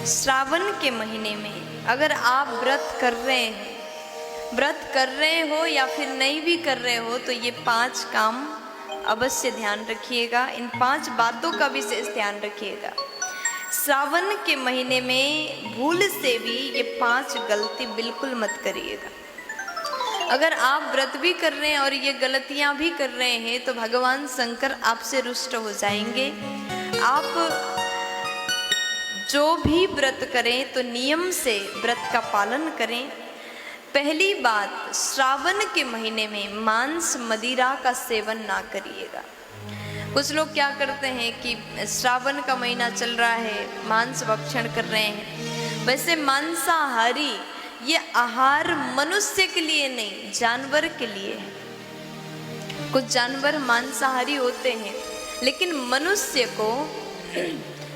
श्रावण के महीने में अगर आप व्रत कर रहे हो या फिर नहीं भी कर रहे हो तो ये 5 काम अवश्य ध्यान रखिएगा। इन 5 बातों का विशेष ध्यान रखिएगा। श्रावण के महीने में भूल से भी ये 5 गलती बिल्कुल मत करिएगा। अगर आप व्रत भी कर रहे हैं और ये गलतियां भी कर रहे हैं तो भगवान शंकर आपसे रुष्ट हो जाएंगे। आप जो भी व्रत करें तो नियम से व्रत का पालन करें। पहली बात, श्रावण के महीने में मांस मदिरा का सेवन ना करिएगा। कुछ लोग क्या करते हैं कि श्रावण का महीना चल रहा है, मांस भक्षण कर रहे हैं। वैसे मांसाहारी ये आहार मनुष्य के लिए नहीं, जानवर के लिए है। कुछ जानवर मांसाहारी होते हैं, लेकिन मनुष्य को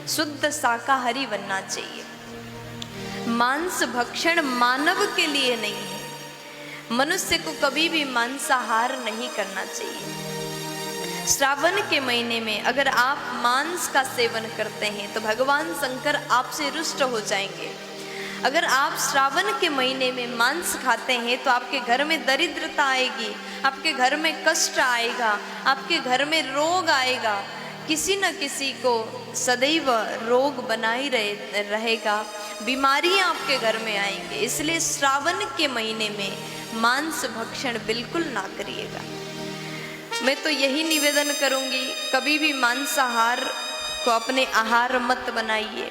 शुद्ध शाकाहारी बनना चाहिए। मांस भक्षण मानव के लिए नहीं है। मनुष्य को कभी भी मांसाहार नहीं करना चाहिए। श्रावण के महीने में अगर आप मांस का सेवन करते हैं तो भगवान शंकर आपसे रुष्ट हो जाएंगे। अगर आप श्रावण के महीने में मांस खाते हैं तो आपके घर में दरिद्रता आएगी, आपके घर में कष्ट आएगा, आपके घर में रोग आएगा। किसी न किसी को सदैव रोग बना ही रहेगा, बीमारियां आपके घर में आएंगे। इसलिए श्रावण के महीने में मांस भक्षण बिल्कुल ना करिएगा। मैं तो यही निवेदन करूंगी, कभी भी मांसाहार को अपने आहार मत बनाइए।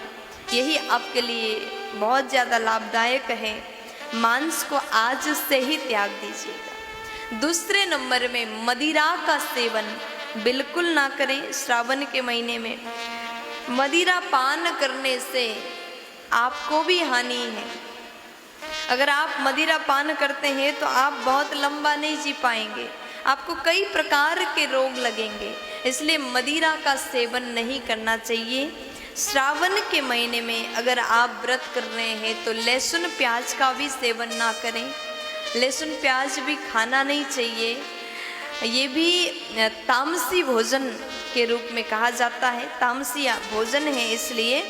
यही आपके लिए बहुत ज़्यादा लाभदायक है। मांस को आज से ही त्याग दीजिएगा। दूसरे नंबर में मदिरा का सेवन बिल्कुल ना करें। श्रावण के महीने में मदिरा पान करने से आपको भी हानि है। अगर आप मदिरा पान करते हैं तो आप बहुत लंबा नहीं जी पाएंगे, आपको कई प्रकार के रोग लगेंगे। इसलिए मदिरा का सेवन नहीं करना चाहिए। श्रावण के महीने में अगर आप व्रत कर रहे हैं तो लहसुन प्याज का भी सेवन ना करें। लहसुन प्याज भी खाना नहीं चाहिए। ये भी तामसी भोजन के रूप में कहा जाता है, तामसी भोजन है। इसलिए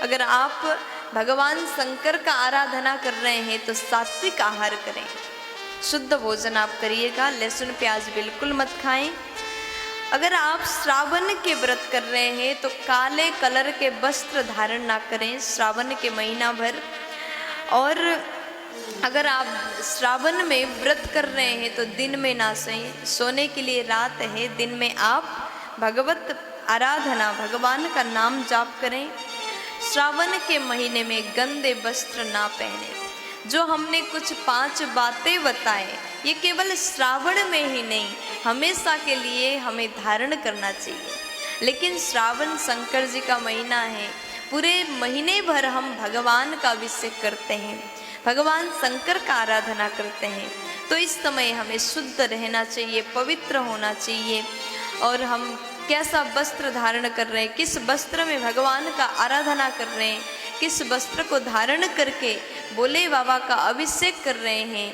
अगर आप भगवान शंकर का आराधना कर रहे हैं तो सात्विक आहार करें, शुद्ध भोजन आप करिएगा। लहसुन प्याज बिल्कुल मत खाएं। अगर आप श्रावण के व्रत कर रहे हैं तो काले कलर के वस्त्र धारण ना करें श्रावण के महीना भर। और अगर आप श्रावण में व्रत कर रहे हैं तो दिन में ना सोएं। सोने के लिए रात है, दिन में आप भगवत आराधना, भगवान का नाम जाप करें। श्रावण के महीने में गंदे वस्त्र ना पहने। जो हमने कुछ 5 बातें बताएं, ये केवल श्रावण में ही नहीं, हमेशा के लिए हमें धारण करना चाहिए। लेकिन श्रावण शंकर जी का महीना है, पूरे महीने भर हम भगवान का अभिषेक करते हैं, भगवान शंकर का आराधना करते हैं। तो इस समय हमें शुद्ध रहना चाहिए, पवित्र होना चाहिए। और हम कैसा वस्त्र धारण कर रहे हैं, किस वस्त्र में भगवान का आराधना कर रहे हैं, किस वस्त्र को धारण करके भोले बाबा का अभिषेक कर रहे हैं,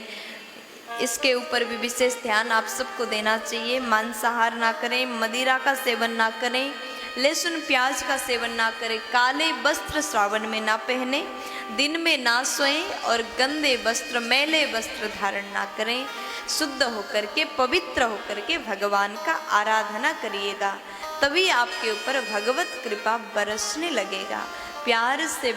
इसके ऊपर भी विशेष ध्यान आप सबको देना चाहिए। मांसाहार ना करें, मदिरा का सेवन ना करें, लहसुन प्याज का सेवन ना करें, काले वस्त्र श्रावण में ना पहने, दिन में ना सोएं और गंदे वस्त्र, मैले वस्त्र धारण ना करें। शुद्ध होकर के, पवित्र होकर के भगवान का आराधना करिएगा, तभी आपके ऊपर भगवत कृपा बरसने लगेगा। प्यार से